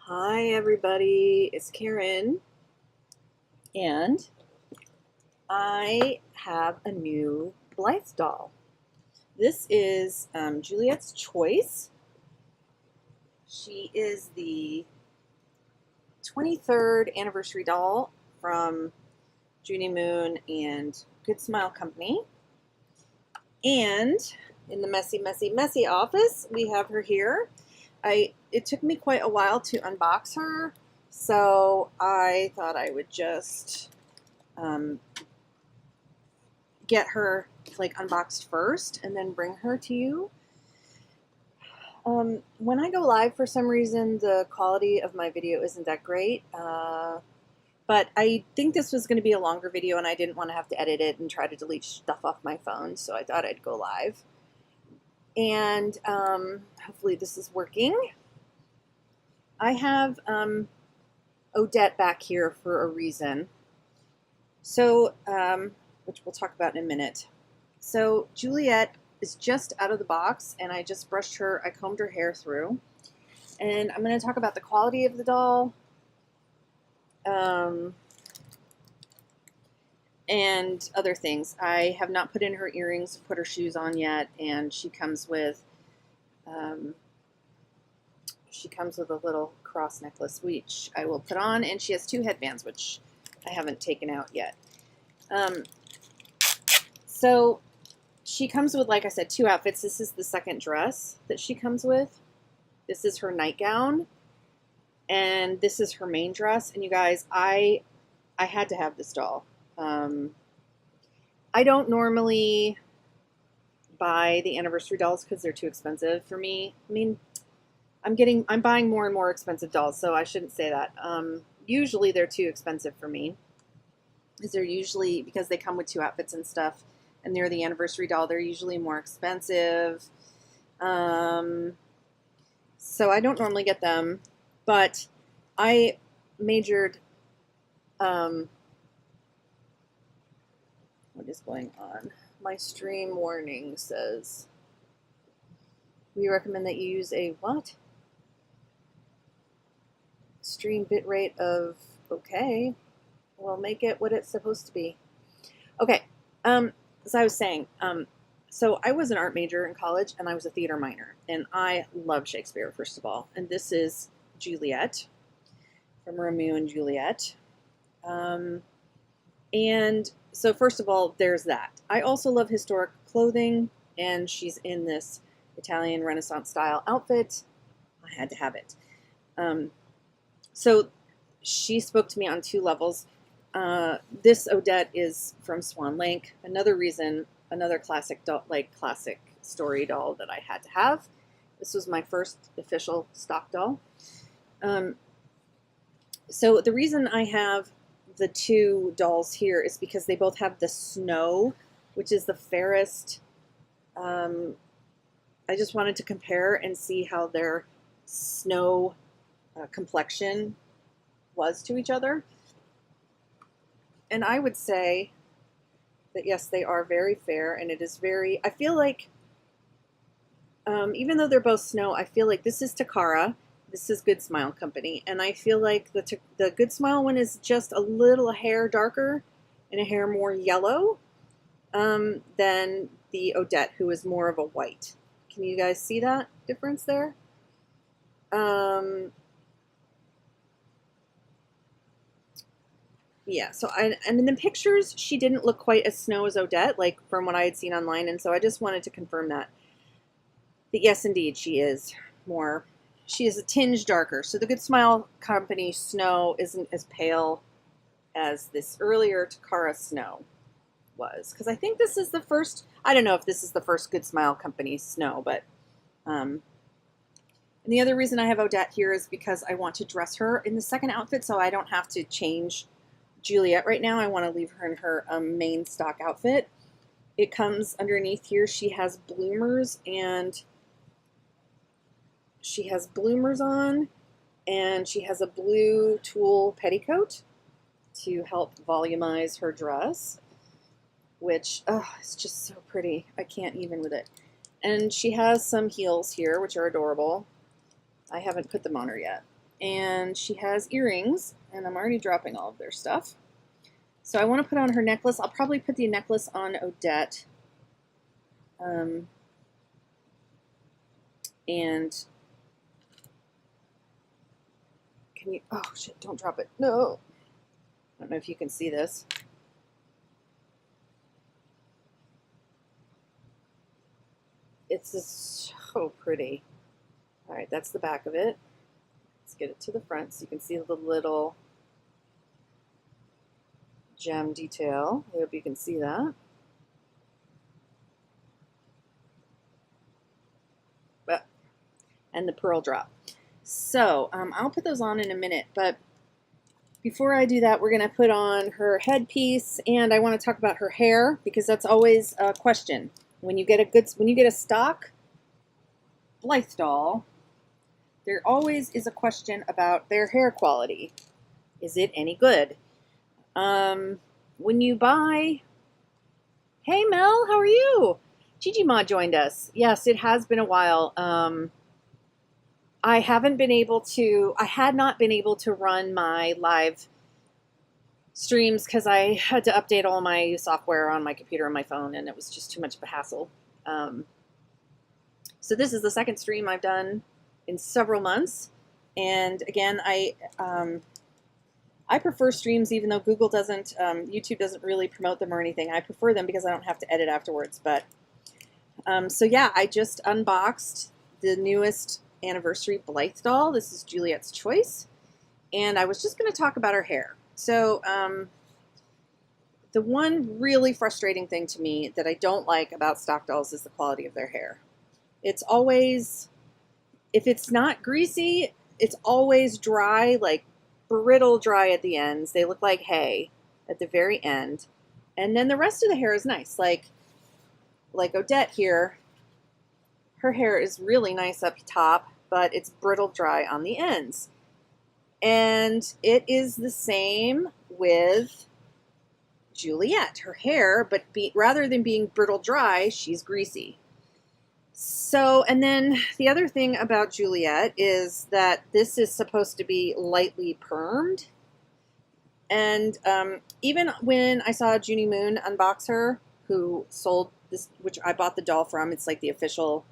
Hi everybody, it's Karen, and I have a new Blythe doll. This is Juliet's choice. She is the 23rd anniversary doll from Junie Moon and Good Smile Company. And in the messy, messy, messy office, we have her here. It took me quite a while to unbox her, so I thought I would just get her like unboxed first and then bring her to you. When I go live, for some reason, the quality of my video isn't that great, but I think this was going to be a longer video and I didn't want to have to edit it and try to delete stuff off my phone, so I thought I'd go live. And hopefully this is working. I have Odette back here for a reason, so which we'll talk about in a minute. So Juliet is just out of the box, and I just brushed her, I combed her hair through, and I'm going to talk about the quality of the doll, and other things. I have not put in her earrings, put her shoes on yet, and she comes with a little cross necklace, which I will put on, and she has two headbands, which I haven't taken out yet. So she comes with, like I said, two outfits. This is the second dress that she comes with. This is her nightgown, and this is her main dress. And you guys, I had to have this doll. I don't normally buy the anniversary dolls because they're too expensive for me. I mean, I'm buying more and more expensive dolls, so I shouldn't say that. Usually they're too expensive for me, because they come with two outfits and stuff, and they're the anniversary doll. They're usually more expensive. So I don't normally get them, but I majored. What is going on? My stream warning says we recommend that you use a what? Stream bitrate of, okay, we'll make it what it's supposed to be. Okay, as I was saying, so I was an art major in college, and I was a theater minor, and I love Shakespeare, first of all. And this is Juliet from Romeo and Juliet. And so first of all, there's that. I also love historic clothing, and she's in this Italian Renaissance style outfit. I had to have it. So she spoke to me on two levels. This Odette is from Swan Lake. Another classic doll, like classic story doll that I had to have. This was my first official stock doll. So the reason I have the two dolls here is because they both have the snow, which is the fairest. I just wanted to compare and see how their snow complexion was to each other. And I would say that yes, they are very fair, and it is very, I feel like, even though they're both snow, I feel like this is Takara, this is Good Smile Company, and I feel like the Good Smile one is just a little hair darker and a hair more yellow than the Odette, who is more of a white. Can you guys see that difference there? Yeah, so and in the pictures, she didn't look quite as snow as Odette, like from what I had seen online, and so I just wanted to confirm that. But yes, indeed, she is a tinge darker. So the Good Smile Company snow isn't as pale as this earlier Takara snow was. Because I think this is the first, I don't know if this is the first Good Smile Company snow, but, and the other reason I have Odette here is because I want to dress her in the second outfit, so I don't have to change Juliet right now. I want to leave her in her main stock outfit. It comes underneath here. She has bloomers, and she has bloomers on, and she has a blue tulle petticoat to help volumize her dress, which, oh, it's just so pretty. I can't even with it. And she has some heels here, which are adorable. I haven't put them on her yet. And she has earrings, and I'm already dropping all of their stuff. So I want to put on her necklace. I'll probably put the necklace on Odette. And can you, oh shit, don't drop it. No. I don't know if you can see this. It's just so pretty. All right, that's the back of it. Let's get it to the front so you can see the little gem detail. I hope you can see that. And the pearl drop. So I'll put those on in a minute, but before I do that, we're going to put on her headpiece, and I want to talk about her hair because that's always a question. When you get a stock Blythe doll, there always is a question about their hair quality. Is it any good? When you buy, hey Mel, how are you? Gigi Ma joined us. Yes, it has been a while. I had not been able to run my live streams because I had to update all my software on my computer and my phone, and it was just too much of a hassle. So this is the second stream I've done in several months. And again, I prefer streams, even though Google doesn't, YouTube doesn't really promote them or anything. I prefer them because I don't have to edit afterwards. But so yeah, I just unboxed the newest anniversary Blythe doll. This is Juliet's choice, and I was just going to talk about her hair. So the one really frustrating thing to me that I don't like about stock dolls is the quality of their hair. It's always, if it's not greasy, it's always dry, like brittle dry at the ends. They look like hay at the very end, and then the rest of the hair is nice, like Odette here. Her hair is really nice up top, but it's brittle dry on the ends. And it is the same with Juliet. Her hair, but rather than being brittle dry, she's greasy. So, and then the other thing about Juliet is that this is supposed to be lightly permed. And even when I saw Junie Moon unbox her, who sold this, which I bought the doll from, it's like the official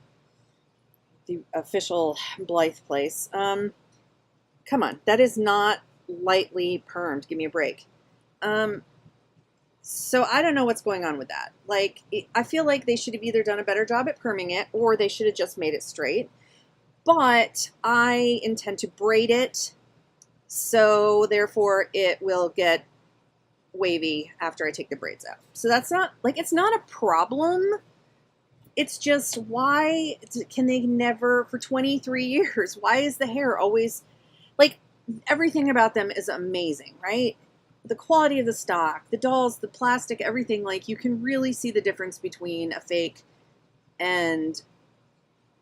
Blythe place. Come on, that is not lightly permed. Give me a break. So I don't know what's going on with that. Like, I feel like they should have either done a better job at perming it, or they should have just made it straight. But I intend to braid it, so therefore it will get wavy after I take the braids out. So that's not, like, it's not a problem. It's just, why can they never, for 23 years, why is the hair always, like, everything about them is amazing, right? The quality of the stock, the dolls, the plastic, everything, like, you can really see the difference between a fake and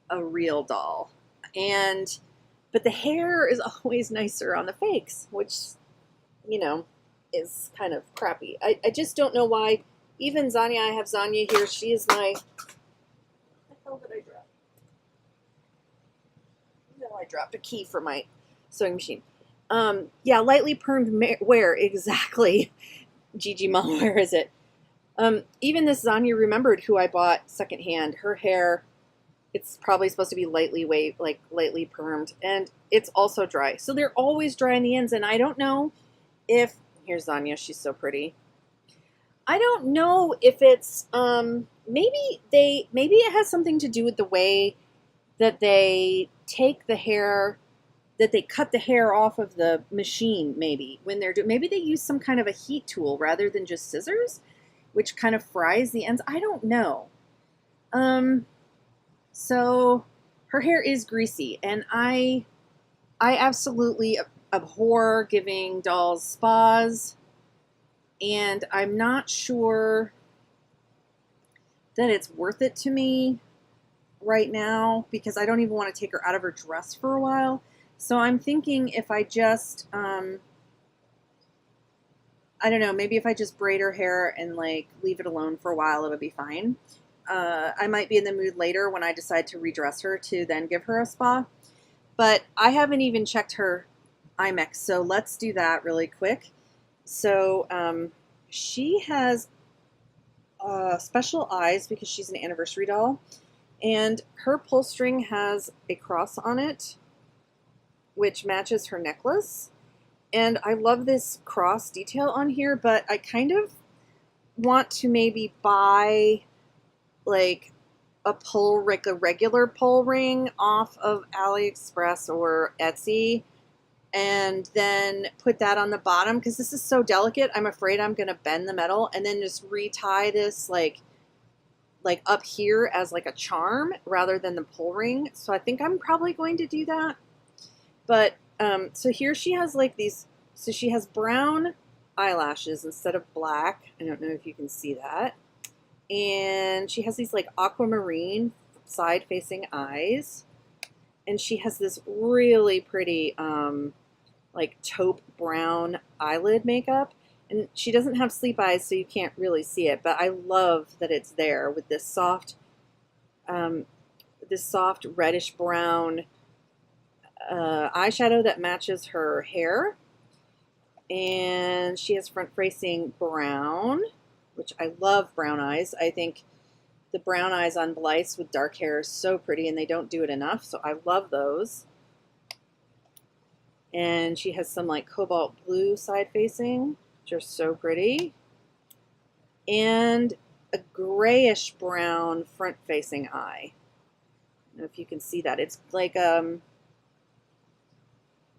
a real doll. But the hair is always nicer on the fakes, which, you know, is kind of crappy. I just don't know why. Even Zanya, I have Zanya here. She is my, what the hell did I drop? No, I dropped a key for my sewing machine. Yeah, lightly permed where exactly? Gigi Ma, where is it? Even this Zanya remembered, who I bought secondhand. Her hair, it's probably supposed to be lightly lightly permed, and it's also dry. So they're always dry on the ends, and I don't know if, here's Zanya, she's so pretty. I don't know if it's, maybe it has something to do with the way that they take the hair, that they cut the hair off of the machine, maybe, when they're doing, maybe they use some kind of a heat tool rather than just scissors, which kind of fries the ends. I don't know. So her hair is greasy, and I absolutely abhor giving dolls spas, and I'm not sure that it's worth it to me right now, because I don't even want to take her out of her dress for a while. So I'm thinking if I just, I don't know, maybe if I just braid her hair and like leave it alone for a while, it'll be fine. I might be in the mood later when I decide to redress her to then give her a spa. But I haven't even checked her eye mix. So let's do that really quick. So she has special eyes because she's an anniversary doll, and her pull string has a cross on it, which matches her necklace. And I love this cross detail on here, but I kind of want to maybe buy like a regular pull ring off of AliExpress or Etsy, and then put that on the bottom, because this is so delicate. I'm afraid I'm going to bend the metal, and then just retie this like up here as like a charm rather than the pull ring. So I think I'm probably going to do that. But so here she has like these, so she has brown eyelashes instead of black. I don't know if you can see that. And she has these like aquamarine side facing eyes. And she has this really pretty like taupe brown eyelid makeup. And she doesn't have sleep eyes, so you can't really see it. But I love that it's there with this soft reddish brown eyeshadow that matches her hair. And she has front-facing brown, which I love brown eyes. I think the brown eyes on Blythe with dark hair is so pretty, and they don't do it enough, so I love those. And she has some like cobalt blue side-facing, which are so pretty. And a grayish brown front-facing eye. I don't know if you can see that. It's like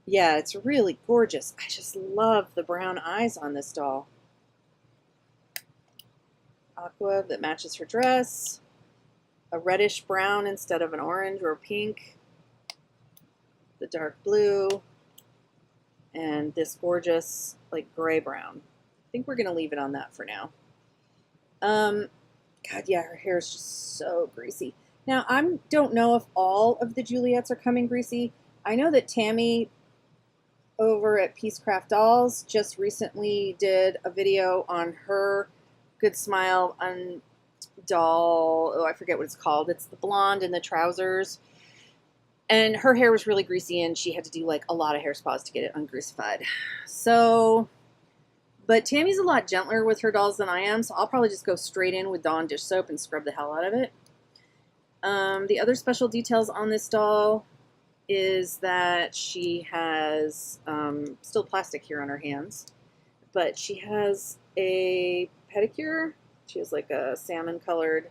yeah, it's really gorgeous. I just love the brown eyes on this doll. Aqua that matches her dress. A reddish brown instead of an orange or pink. The dark blue. And this gorgeous like gray brown. I think we're going to leave it on that for now. God, yeah, her hair is just so greasy. Now, I don't know if all of the Juliets are coming greasy. I know that Tammy over at Peacecraft Dolls just recently did a video on her Good Smile doll. Oh, I forget what it's called. It's the blonde in the trousers. And her hair was really greasy, and she had to do like a lot of hair spas to get it ungreasified. So, but Tammy's a lot gentler with her dolls than I am, so I'll probably just go straight in with Dawn dish soap and scrub the hell out of it. The other special details on this doll is that she has still plastic here on her hands, but she has a pedicure. She has like a salmon pink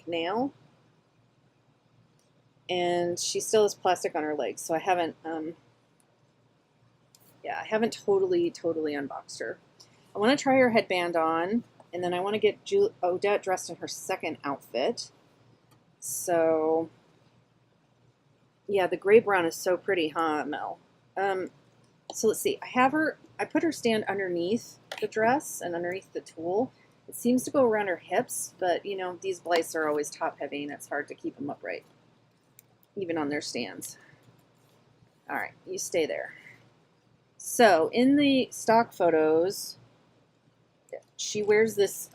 nail, and she still has plastic on her legs, so I haven't totally unboxed her. I want to try her headband on, and then I want to get Odette dressed in her second outfit. So, yeah, the gray brown is so pretty, huh, Mel? So let's see. I put her stand underneath the dress and underneath the tulle. It seems to go around her hips, but, you know, these Blythes are always top-heavy, and it's hard to keep them upright, even on their stands. All right, you stay there. So, in the stock photos, she wears this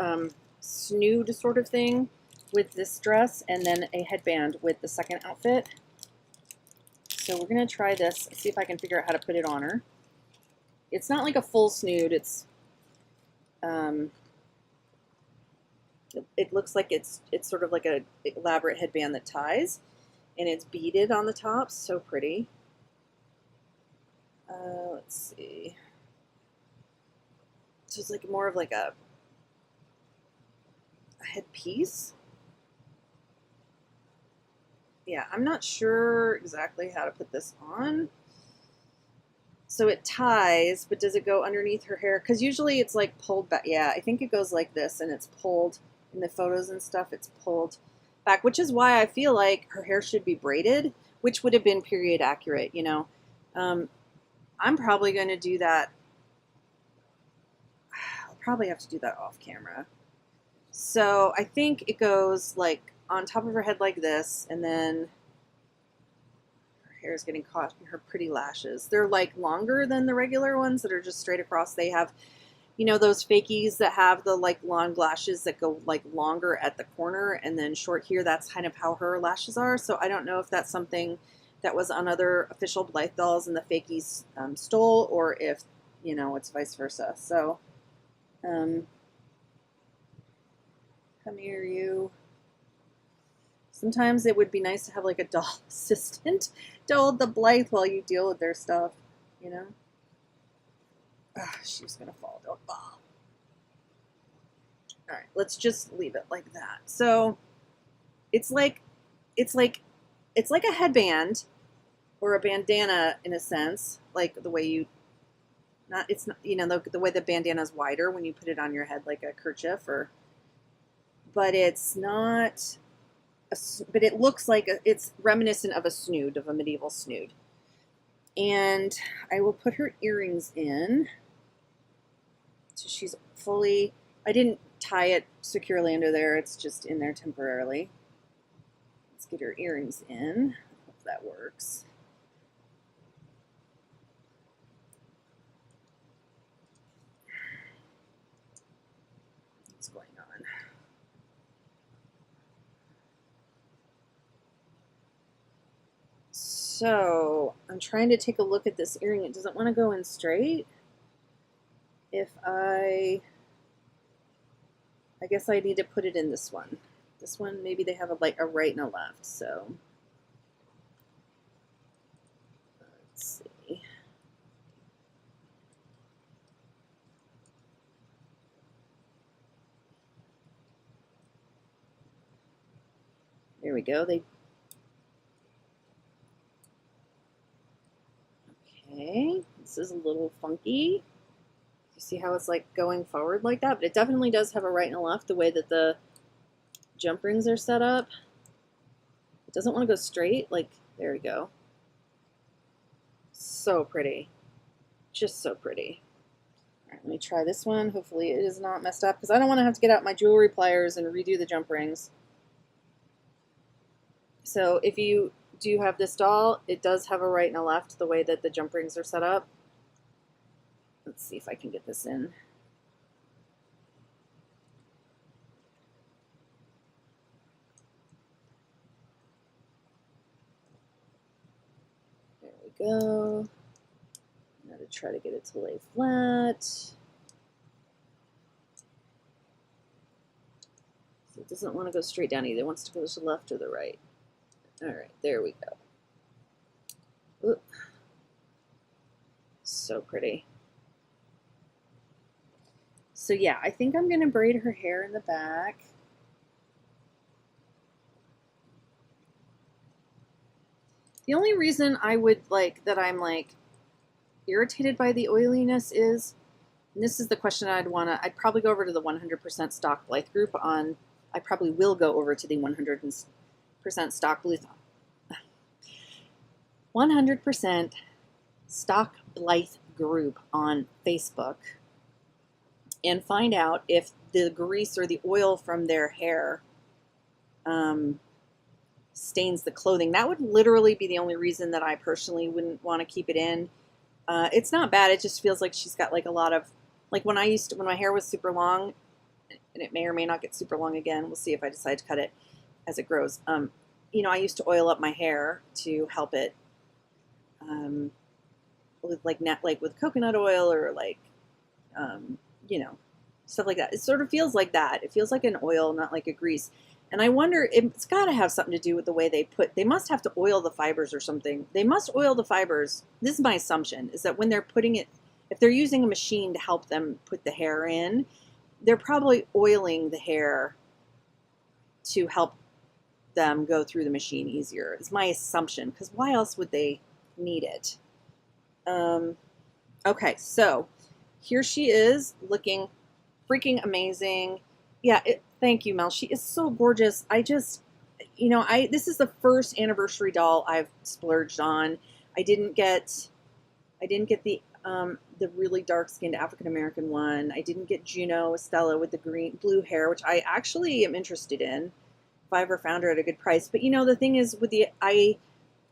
snood sort of thing with this dress, and then a headband with the second outfit. So we're going to try this, see if I can figure out how to put it on her. It's not like a full snood. It's it looks like it's sort of like an elaborate headband that ties, and it's beaded on the top. So pretty. Let's see. So it's like more of like a headpiece. Yeah, I'm not sure exactly how to put this on. So it ties, but does it go underneath her hair? Because usually it's like pulled back. Yeah, I think it goes like this, and it's pulled in the photos and stuff. It's pulled back, which is why I feel like her hair should be braided, which would have been period accurate, you know. I'm probably going to do that. I'll probably have to do that off camera. So I think it goes like on top of her head like this, and then her hair is getting caught in her pretty lashes. They're like longer than the regular ones that are just straight across. They have You know, those fakies that have the like long lashes that go like longer at the corner and then short here. That's kind of how her lashes are. So I don't know if that's something that was on other official Blythe dolls and the fakies stole, or if, you know, it's vice versa. So come here, you. Sometimes it would be nice to have like a doll assistant to hold the Blythe while you deal with their stuff, you know? She was gonna fall. Don't fall. All right, let's just leave it like that. So it's like a headband or a bandana in a sense, like the way you it's not, you know, the way the bandana is wider when you put it on your head like a kerchief, or but it's not but it looks like it's reminiscent of a snood, of a medieval snood. And I will put her earrings in. So she's fully, I didn't tie it securely under there. It's just in there temporarily. Let's get her earrings in. Hope that works. What's going on? So I'm trying to take a look at this earring. It doesn't want to go in straight. If I guess I need to put it in this one. This one, maybe they have a right and a left, so let's see. There we go. Okay, this is a little funky. You see how it's like going forward like that? But it definitely does have a right and a left, the way that the jump rings are set up. It doesn't want to go straight. Like, there we go. So pretty. Just so pretty. All right, let me try this one. Hopefully it is not messed up, because I don't want to have to get out my jewelry pliers and redo the jump rings. So if you do have this doll, it does have a right and a left, the way that the jump rings are set up. Let's see if I can get this in. There we go. Now to try to get it to lay flat. So it doesn't want to go straight down either. It wants to go to the left or the right. All right, there we go. Ooh. So pretty. So yeah, I think I'm going to braid her hair in the back. The only reason I would I'm irritated by the oiliness is, and this is the question I'd probably go over to the 100% stock Blythe group on, I probably will go over to the 100% stock Blythe, 100% stock Blythe group on Facebook, and find out if the grease or the oil from their hair stains the clothing. That would literally be the only reason that I personally wouldn't want to keep it in. It's not bad. It just feels like she's got like a lot of, like when my hair was super long, and it may or may not get super long again. We'll see if I decide to cut it as it grows. You know, I used to oil up my hair to help it with with coconut oil, or you know, stuff like that. It sort of feels like that. It feels like an oil, not like a grease. And I wonder, it's got to have something to do with the way they must have to oil the fibers or something. They must oil the fibers. This is my assumption, is that when they're putting it, if they're using a machine to help them put the hair in, they're probably oiling the hair to help them go through the machine easier. It's my assumption, because why else would they need it? Okay, so here she is, looking freaking amazing. Yeah, thank you, Mel. She is so gorgeous. I just, you know, this is the first anniversary doll I've splurged on. I didn't get the really dark-skinned African-American one. I didn't get Juno Estella with the blue hair, which I actually am interested in if I ever found her at a good price. But you know, the thing is, with I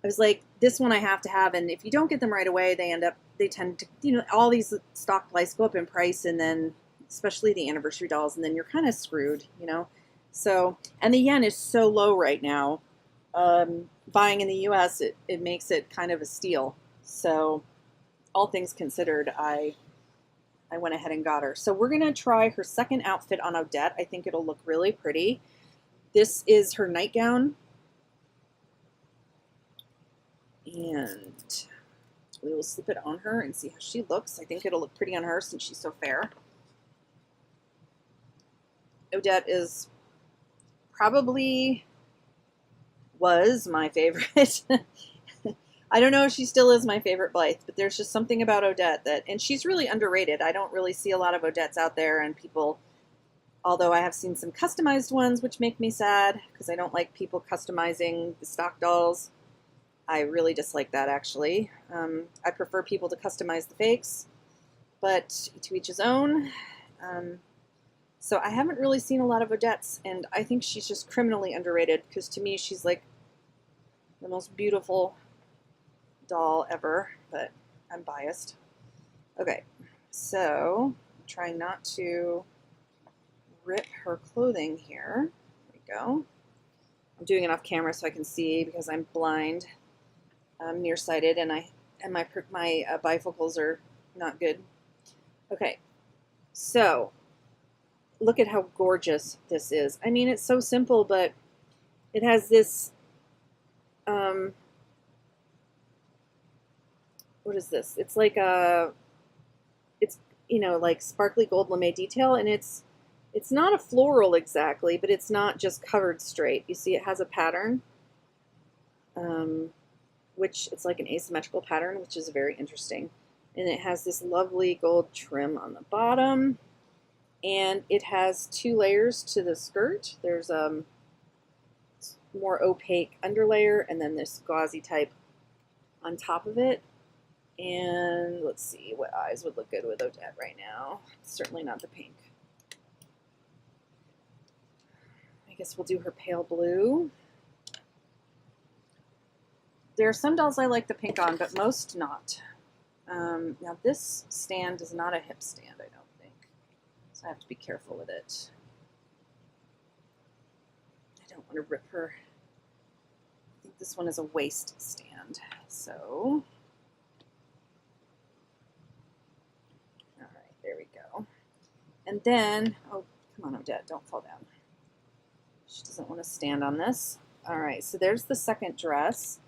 I was like, this one I have to have, and if you don't get them right away, they tend to, you know, all these stock Blythes go up in price, and then especially the anniversary dolls, and then you're kind of screwed, you know. So, and the yen is so low right now. Buying in the U.S., it makes it kind of a steal. So, all things considered, I went ahead and got her. So we're gonna try her second outfit on Odette. I think it'll look really pretty. This is her nightgown. And we will slip it on her and see how she looks. I think it'll look pretty on her since she's so fair. Odette is probably was my favorite. I don't know if she still is my favorite Blythe, but there's just something about Odette that, and she's really underrated. I don't really see a lot of Odettes out there, and people, although I have seen some customized ones, which make me sad because I don't like people customizing the stock dolls. I really dislike that, actually. I prefer people to customize the fakes, but to each his own. So I haven't really seen a lot of Odettes, and I think she's just criminally underrated because to me she's like the most beautiful doll ever, but I'm biased. Okay, so I'm trying not to rip her clothing here. There we go. I'm doing it off camera so I can see because I'm blind. I'm nearsighted, and my bifocals are not good. Okay, so look at how gorgeous this is. I mean, it's so simple, but it has this, what is this? It's like it's, you know, like sparkly gold lame detail, and it's not a floral exactly, but it's not just covered straight. You see it has a pattern, which it's like an asymmetrical pattern, which is very interesting. And it has this lovely gold trim on the bottom. And it has 2 layers to the skirt. There's more opaque underlayer and then this gauzy type on top of it. And let's see what eyes would look good with Odette right now. Certainly not the pink. I guess we'll do her pale blue. There are some dolls I like the pink on, but most not. Now this stand is not a hip stand, I don't think. So I have to be careful with it. I don't want to rip her. I think this one is a waist stand. So, all right, there we go. And then, oh, come on, Odette, don't fall down. She doesn't want to stand on this. All right, so there's the second dress.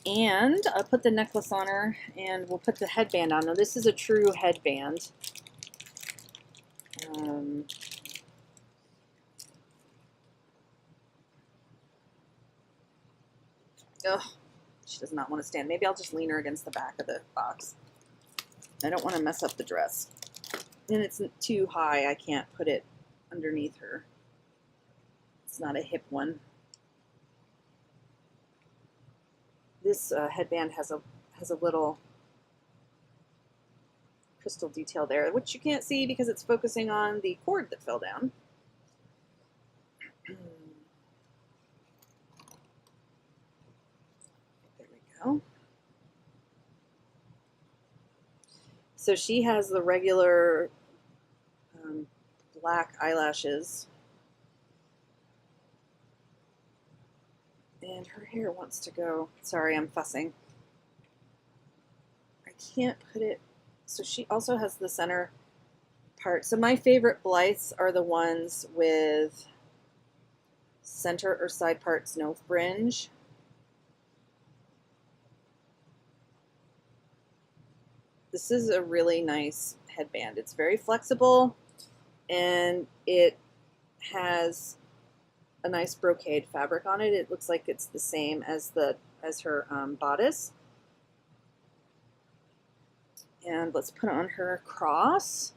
And I'll put the necklace on her, and we'll put the headband on. Now, this is a true headband. Ugh, she does not want to stand. Maybe I'll just lean her against the back of the box. I don't want to mess up the dress. And it's too high. I can't put it underneath her. It's not a hip one. This headband has a little crystal detail there, which you can't see because it's focusing on the cord that fell down. There we go. So she has the regular black eyelashes. And her hair wants to go. Sorry, I'm fussing. I can't put it. So she also has the center part. So my favorite Blythes are the ones with center or side parts no fringe. This is a really nice headband. It's very flexible, and it has a nice brocade fabric on it. It looks like it's the same as her bodice. And let's put on her cross.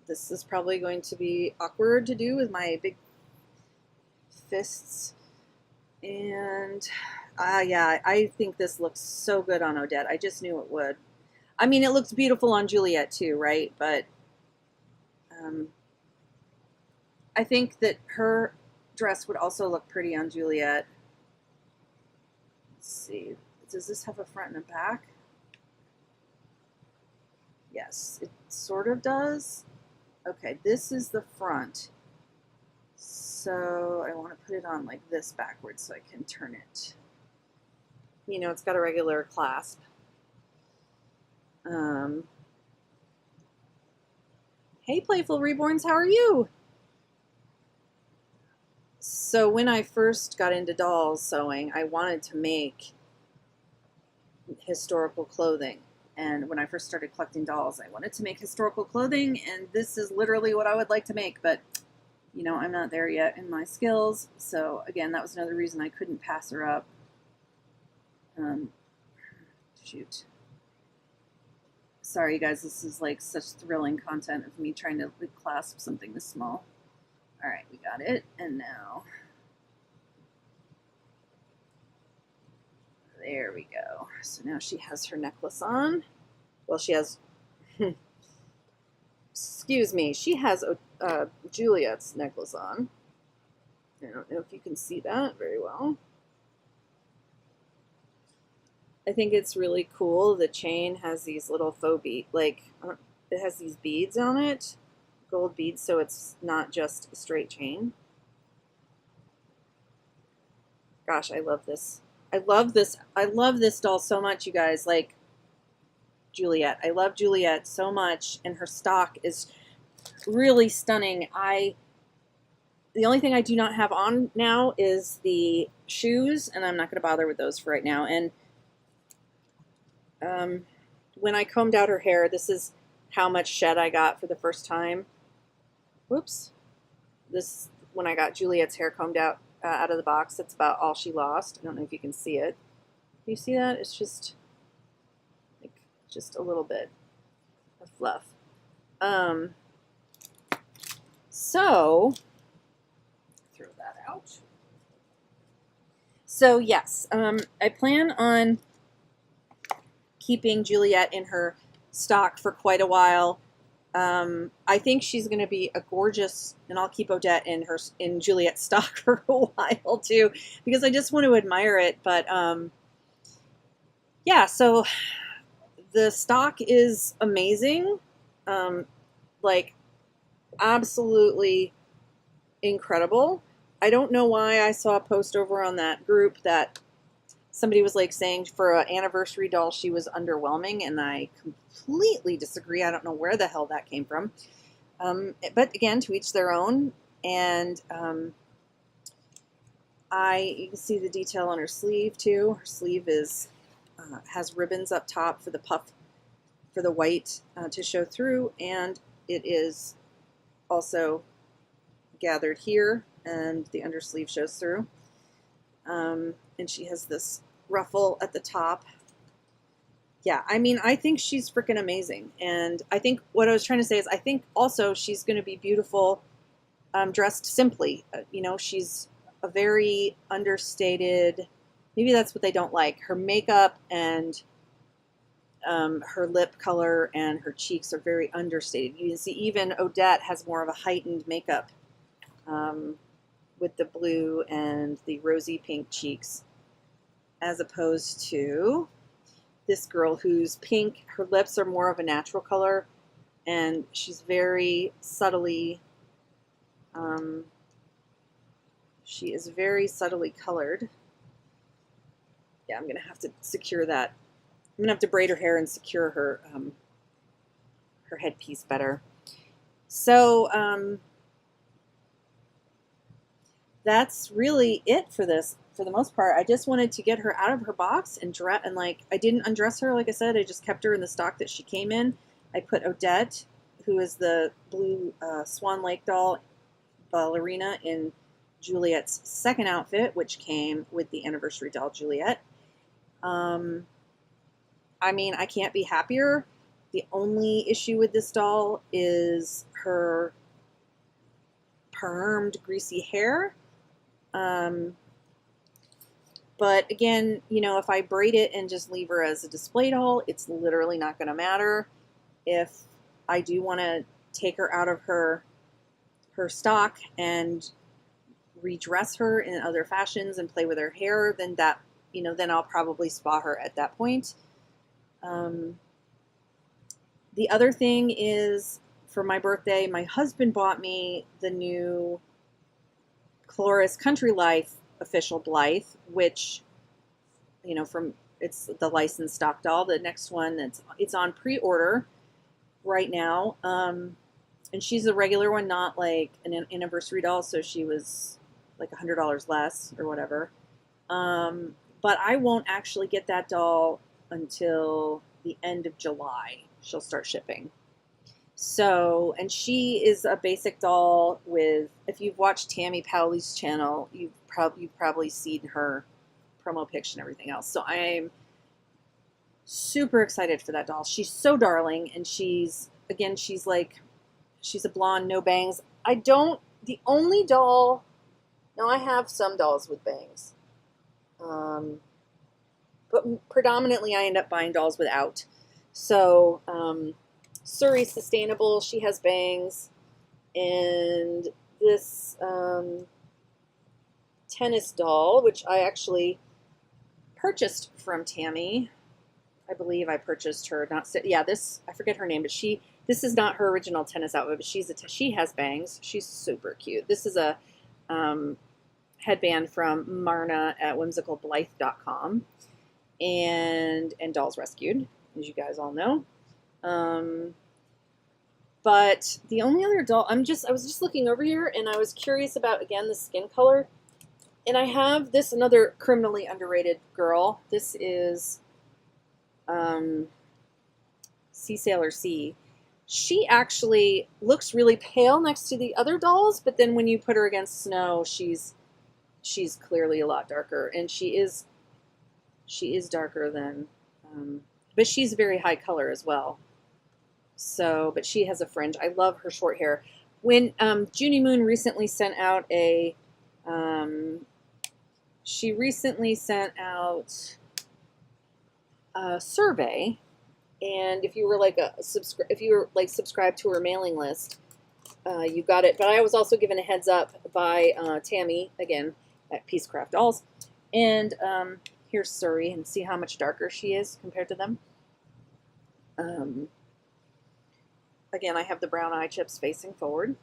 This is probably going to be awkward to do with my big fists. And yeah, I think this looks so good on Odette. I just knew it would. I mean, it looks beautiful on Juliet too, right? But I think that her dress would also look pretty on Juliet. Let's see. Does this have a front and a back? Yes, it sort of does. Okay, this is the front. So I want to put it on like this backwards so I can turn it. You know, it's got a regular clasp. Hey, Playful Reborns, how are you? So when I first got into dolls sewing, I wanted to make historical clothing. And when I first started collecting dolls, I wanted to make historical clothing, and this is literally what I would like to make, but you know, I'm not there yet in my skills. So again, that was another reason I couldn't pass her up. Shoot. Sorry, you guys, this is like such thrilling content of me trying to clasp something this small. All right, we got it. And now, there we go. So now she has her necklace on. Well, she has, excuse me, she has Juliet's necklace on. I don't know if you can see that very well. I think it's really cool. The chain has these little faux beads, like it has these beads on it, gold beads, so it's not just a straight chain. Gosh, I love this. I love this. I love this doll so much, you guys. Like Juliet. I love Juliet so much, and her stock is really stunning. The only thing I do not have on now is the shoes, and I'm not going to bother with those for right now. And when I combed out her hair, this is how much shed I got for the first time. Whoops. This, when I got Juliet's hair combed out of the box, that's about all she lost. I don't know if you can see it. Do you see that? It's just like just a little bit of fluff. So throw that out. So yes, I plan on keeping Juliet in her stock for quite a while. I think she's going to be a gorgeous, and I'll keep Odette in Juliet's stock for a while too, because I just want to admire it. But yeah, so the stock is amazing, like absolutely incredible. I don't know why I saw a post over on that group that somebody was like saying for an anniversary doll she was underwhelming, and I completely disagree. I don't know where the hell that came from. But again, to each their own. And you can see the detail on her sleeve too. Her sleeve is has ribbons up top for the puff, for the white to show through, and it is also gathered here, and the undersleeve shows through. And she has this ruffle at the top. Yeah, I mean, I think she's freaking amazing. And I think what I was trying to say is I think also she's going to be beautiful dressed simply. You know, she's a very understated, maybe that's what they don't like. Her makeup and her lip color and her cheeks are very understated. You can see even Odette has more of a heightened makeup with the blue and the rosy pink cheeks, as opposed to this girl who's pink. Her lips are more of a natural color, and she's very subtly, she is very subtly colored. Yeah, I'm going to have to secure that. I'm going to have to braid her hair and secure her, her headpiece better. So, that's really it for this, for the most part. I just wanted to get her out of her box and like, I didn't undress her, like I said. I just kept her in the stock that she came in. I put Odette, who is the blue Swan Lake doll ballerina, in Juliet's second outfit, which came with the anniversary doll Juliet. I mean, I can't be happier. The only issue with this doll is her permed, greasy hair. But again, you know, if I braid it and just leave her as a display doll, it's literally not going to matter. If I do want to take her out of her stock and redress her in other fashions and play with her hair, then that you know, then I'll probably spa her at that point. The other thing is, for my birthday, my husband bought me the new Cloris Country Life official Blythe, which, you know, it's the licensed stock doll. The next one it's on pre-order right now. And she's a regular one, not like an anniversary doll, so she was like $100 less or whatever. But I won't actually get that doll until the end of July. She'll start shipping. So, and she is a basic doll with, if you've watched Tammy Powley's channel, you've probably seen her promo pics and everything else. So I'm super excited for that doll. She's so darling, and she's a blonde, no bangs. The only doll, now I have some dolls with bangs. But predominantly I end up buying dolls without. So, Surrey Sustainable, she has bangs, and this tennis doll, which I actually purchased from Tammy. I believe I purchased her. I forget her name, but this is not her original tennis outfit, but she has bangs. She's super cute. This is a headband from Marna at whimsicalblythe.com, and Dolls Rescued, as you guys all know. But the only other doll, I was just looking over here, and I was curious about, again, the skin color. And I have another criminally underrated girl. This is Sea Sailor Sea. She actually looks really pale next to the other dolls, but then when you put her against Snow, she's clearly a lot darker, and she is darker than, but she's very high color as well. So, but she has a fringe. I love her short hair. When Junie Moon recently sent out a survey, and if you were subscribed to her mailing list, you got it. But I was also given a heads up by Tammy, again at Peacecraft Dolls, and here's Surrey, and see how much darker she is compared to them. Again, I have the brown eye chips facing forward.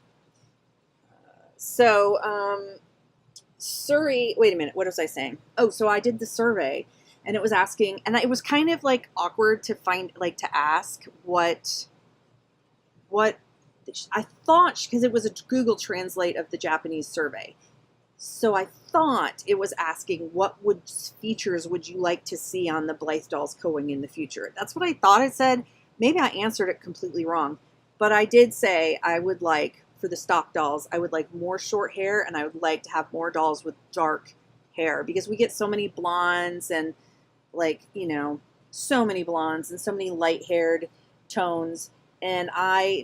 Surrey, wait a minute, what was I saying? Oh, so I did the survey, and it was asking, and it was kind of like awkward to ask what I thought, because it was a Google Translate of the Japanese survey. So I thought it was asking what features would you like to see on the Blythe dolls going in the future. That's what I thought it said. Maybe I answered it completely wrong. But I did say I would like, for the stock dolls, I would like more short hair, and I would like to have more dolls with dark hair, because we get so many blondes and so many blondes and so many light-haired tones, and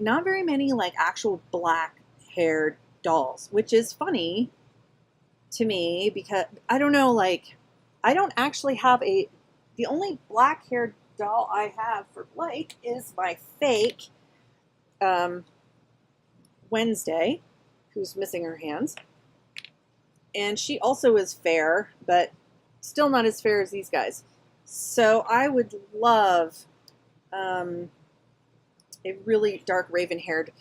not very many actual black-haired dolls, which is funny to me, because I don't know, I don't actually have the only black-haired doll I have for Blythe is my fake Wednesday, who's missing her hands, and she also is fair, but still not as fair as these guys. So I would love a really dark raven-haired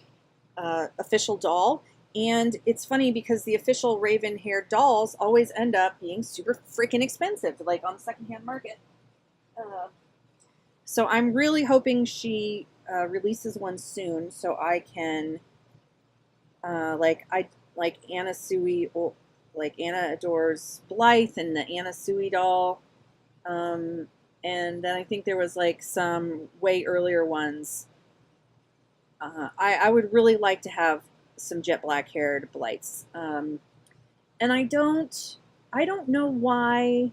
official doll. And it's funny because the official raven-haired dolls always end up being super freaking expensive, on the secondhand market. So I'm really hoping she releases one soon, so I can, Anna Sui, Anna adores Blythe and the Anna Sui doll. And then I think there was some way earlier ones. I would really like to have some jet black haired Blythes. And I don't know why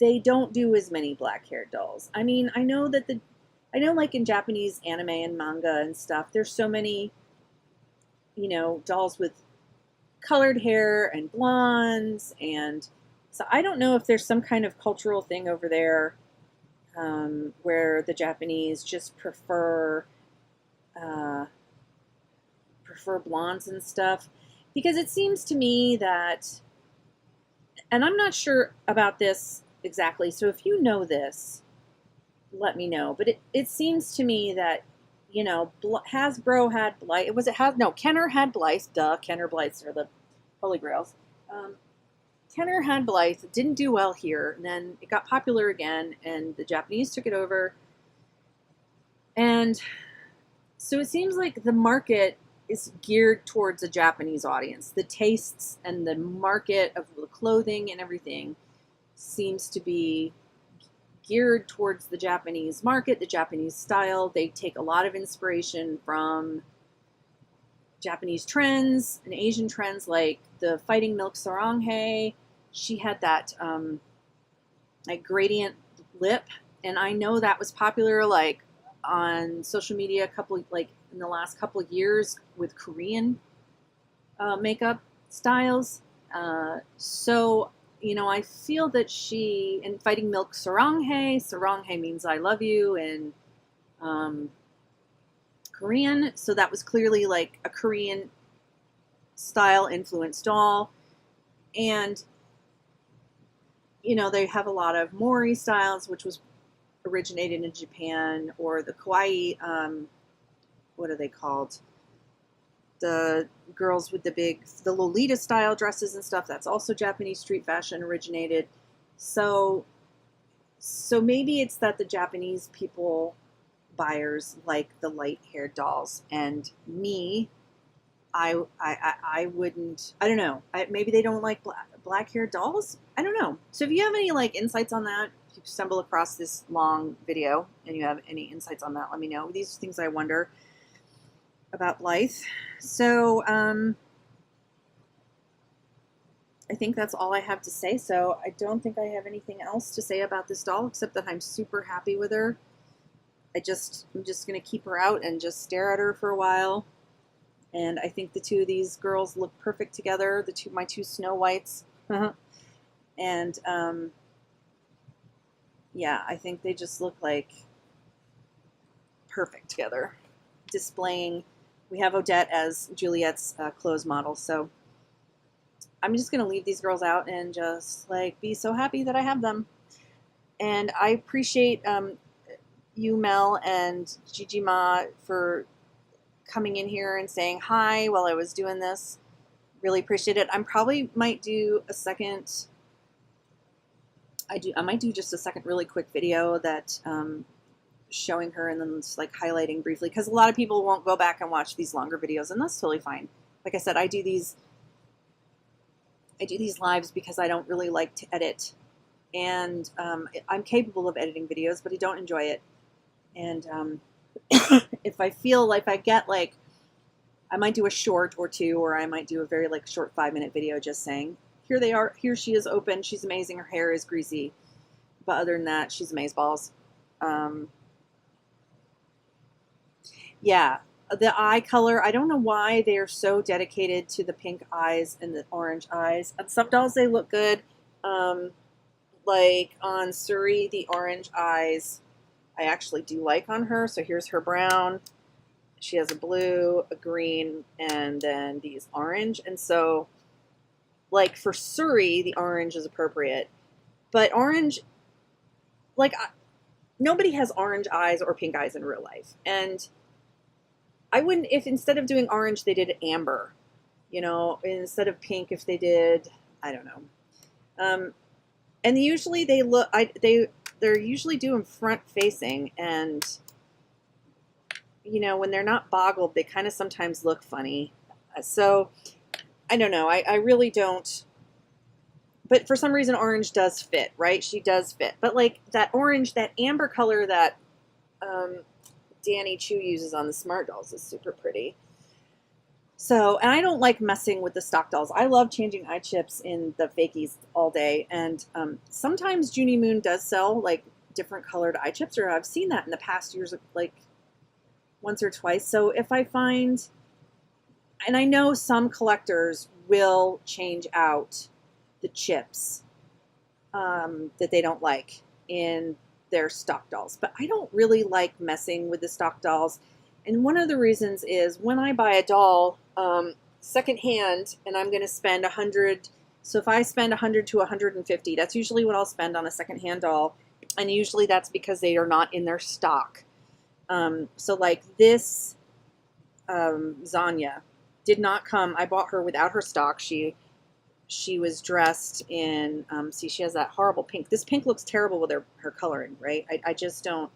they don't do as many black haired dolls. I mean, I know in Japanese anime and manga and stuff, there's so many, dolls with colored hair and blondes, and so I don't know if there's some kind of cultural thing over there where the Japanese just prefer blondes and stuff, because it seems to me that, And I'm not sure about this exactly, so if you know this, let me know. But it seems to me that, you know, Hasbro had Blythe. Kenner had Blythe. Duh, Kenner Blythes are the Holy Grails. Kenner had Blythe. It didn't do well here. And then it got popular again, and the Japanese took it over. And so it seems like the market is geared towards a Japanese audience. The tastes and the market of the clothing and everything seems to be geared towards the Japanese market, the Japanese style. They take a lot of inspiration from Japanese trends and Asian trends, like the Fighting Milk Saranghae. She had that like gradient lip, and I know that was popular like on social media in the last couple of years with Korean makeup styles. So you know, I feel that she, in Fighting Milk Saranghae means I love you in Korean. So that was clearly like a Korean style influenced doll. And, you know, they have a lot of Mori styles, which was originated in Japan, or the kawaii, what are they called? The girls with the Lolita style dresses and stuff, that's also Japanese street fashion originated. So maybe it's that the Japanese buyers like the light-haired dolls, and me, I wouldn't, I don't know. Maybe they don't like black-haired dolls? I don't know. So if you have any like insights on that, if you stumble across this long video and you have any insights on that, let me know. These are things I wonder about Blythe. So I think that's all I have to say. So I don't think I have anything else to say about this doll, except that I'm super happy with her. I'm just going to keep her out and just stare at her for a while. And I think the two of these girls look perfect together. My two Snow Whites. And yeah, I think they just look like perfect together. Displaying, we have Odette as Juliet's clothes model. So I'm just going to leave these girls out and just like be so happy that I have them. And I appreciate you, Mel, and Gigi Ma for coming in here and saying hi while I was doing this. Really appreciate it. I probably might do a second. I might do just a second really quick video that showing her and then just like highlighting briefly, because a lot of people won't go back and watch these longer videos, and that's totally fine. Like I said, I do these lives because I don't really like to edit, and I'm capable of editing videos, but I don't enjoy it. And if I feel like I get like, I might do a short or two, or I might do a very like short 5-minute video just saying, here they are, here she is open, she's amazing, her hair is greasy, but other than that, she's amazeballs. Yeah, the eye color, I don't know why they're so dedicated to the pink eyes and the orange eyes. On some dolls they look good, like on Suri, the orange eyes I actually do like on her. So here's her brown, she has a blue, a green, and then these orange. And so like for Suri, the orange is appropriate, but orange, like nobody has orange eyes or pink eyes in real life. And I wouldn't, if instead of doing orange, they did amber, you know, instead of pink, if they did, I don't know. And usually they look, they're usually doing front facing, and, you know, when they're not boggled, they kind of sometimes look funny. So I don't know. I really don't, but for some reason, orange does fit, right? She does fit, but like that orange, that amber color that, Danny Chu uses on the Smart Dolls is super pretty. So, and I don't like messing with the stock dolls. I love changing eye chips in the fakies all day. And sometimes Junie Moon does sell like different colored eye chips, or I've seen that in the past years, like once or twice. So if I find, and I know some collectors will change out the chips that they don't like in their stock dolls, but I don't really like messing with the stock dolls. And one of the reasons is when I buy a doll secondhand and I'm going to spend $100 So if I spend 100 to 150, that's usually what I'll spend on a secondhand doll. And usually that's because they are not in their stock. So like this Zanya did not come. I bought her without her stock. She was dressed in, see, she has that horrible pink. This pink looks terrible with her coloring, right? I just don't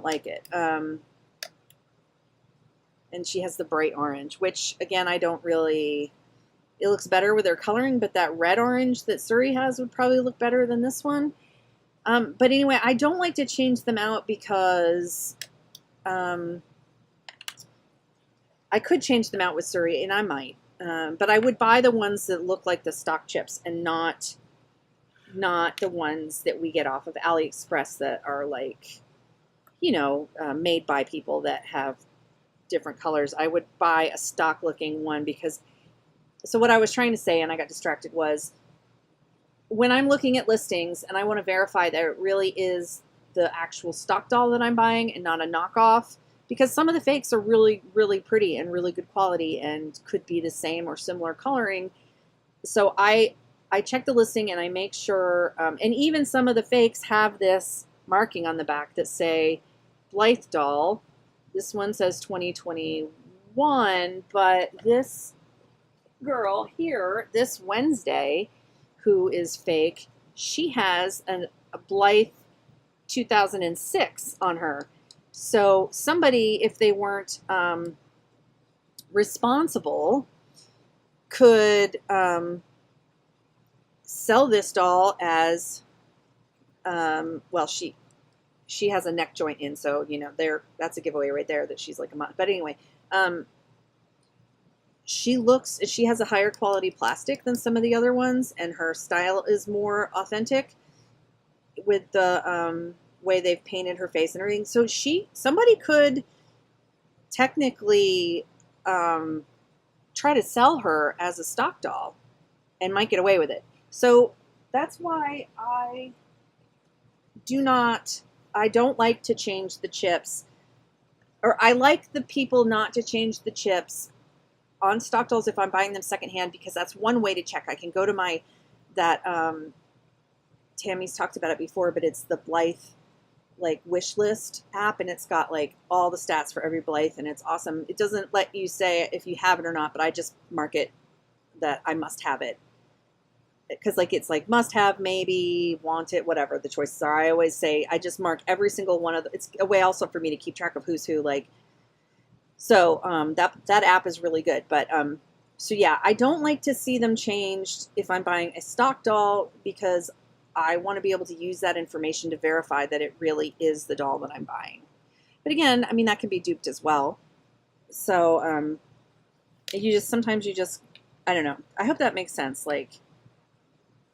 like it. And she has the bright orange, which again, I don't really, it looks better with her coloring, but that red orange that Suri has would probably look better than this one. But anyway, I don't like to change them out because I could change them out with Suri, and I might. But I would buy the ones that look like the stock chips and not the ones that we get off of AliExpress that are like, you know, made by people that have different colors. I would buy a stock looking one because, so what I was trying to say, and I got distracted, was when I'm looking at listings and I want to verify that it really is the actual stock doll that I'm buying and not a knockoff, because some of the fakes are really, really pretty and really good quality and could be the same or similar coloring. So I check the listing and I make sure, and even some of the fakes have this marking on the back that say Blythe doll. This one says 2021, but this girl here, this Wednesday, who is fake, she has a Blythe 2006 on her. So somebody, if they weren't responsible, could sell this doll as, well, she has a neck joint in, so, you know, that's a giveaway right there that she's like a month. But anyway, she has a higher quality plastic than some of the other ones, and her style is more authentic with the way they've painted her face and everything. So somebody could technically try to sell her as a stock doll and might get away with it. So that's why I don't like to change the chips, or I like the people not to change the chips on stock dolls if I'm buying them secondhand, because that's one way to check. I can go to Tammy's talked about it before, but it's the Blythe like wish list app, and it's got like all the stats for every Blythe, and it's awesome. It doesn't let you say if you have it or not, but I just mark it that I must have it, because like it's like must have, maybe, want it, whatever the choices are. I always say I just mark every single one of it's a way also for me to keep track of who's who. Like, so that app is really good. But so yeah, I don't like to see them changed if I'm buying a stock doll, because I want to be able to use that information to verify that it really is the doll that I'm buying. But again, I mean, that can be duped as well. So sometimes you just, I don't know. I hope that makes sense. Like,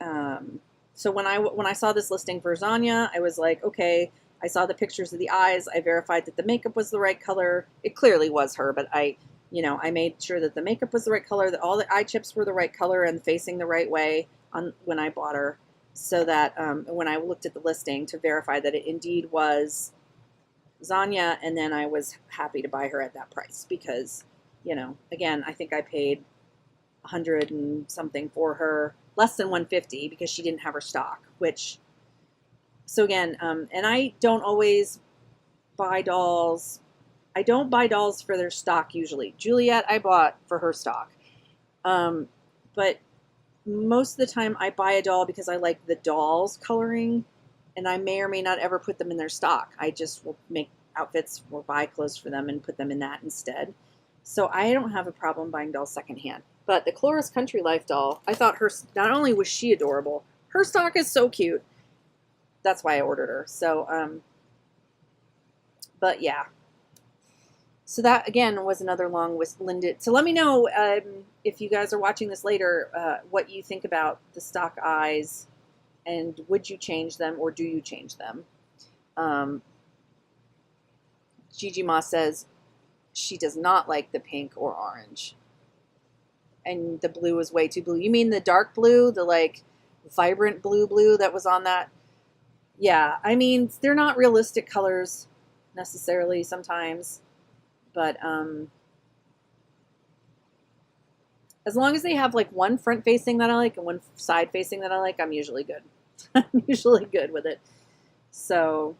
so when I saw this listing for Zanya, I was like, okay, I saw the pictures of the eyes. I verified that the makeup was the right color. It clearly was her, but I made sure that the makeup was the right color, that all the eye chips were the right color and facing the right way when I bought her, so that when I looked at the listing to verify that it indeed was Zanya, and then I was happy to buy her at that price because, again, I think I paid 100 and something for her, less than 150 because she didn't have her stock, which, so again, and I don't always buy dolls. I don't buy dolls for their stock usually. Juliet I bought for her stock. But most of the time I buy a doll because I like the doll's coloring, and I may or may not ever put them in their stock. I just will make outfits or buy clothes for them and put them in that instead. So I don't have a problem buying dolls secondhand. But the Cloris Country Life doll, I thought not only was she adorable, her stock is so cute. That's why I ordered her. So, but yeah. So that, again, was another long-winded. So let me know if you guys are watching this later, what you think about the stock eyes, and would you change them, or do you change them? Gigi Ma says she does not like the pink or orange. And the blue is way too blue. You mean the dark blue, the like vibrant blue that was on that? Yeah, I mean, they're not realistic colors necessarily sometimes. But As long as they have like one front facing that I like and one side facing that I like, I'm usually good. I'm usually good with it. So,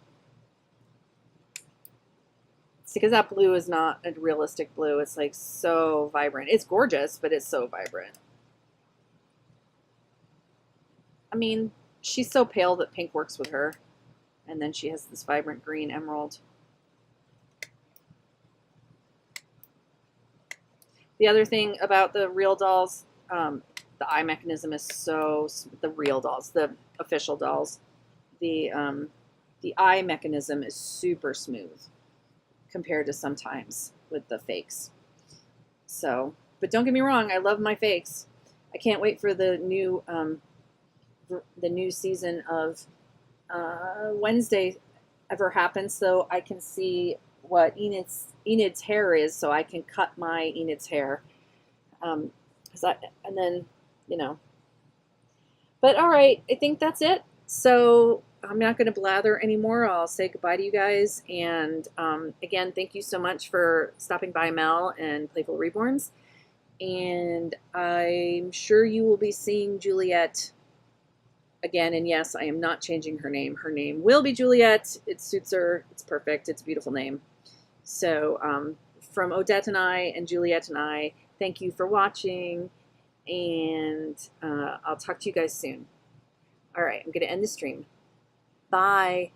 it's because that blue is not a realistic blue. It's like so vibrant. It's gorgeous, but it's so vibrant. I mean, she's so pale that pink works with her. And then she has this vibrant green emerald. The other thing about the real dolls, the eye mechanism is so, the real dolls, the official dolls, the eye mechanism is super smooth compared to sometimes with the fakes. So, but don't get me wrong, I love my fakes. I can't wait for the new season of Wednesday ever happens, so I can see what Enid's hair is, so I can cut my Enid's hair. And then, you know. But all right, I think that's it. So I'm not going to blather anymore. I'll say goodbye to you guys. And again, thank you so much for stopping by Mel and Playful Reborns. And I'm sure you will be seeing Juliet again. And yes, I am not changing her name. Her name will be Juliet. It suits her. It's perfect. It's a beautiful name. So from Odette and I and Juliet and I, thank you for watching. And I'll talk to you guys soon. All right, I'm going to end the stream. Bye.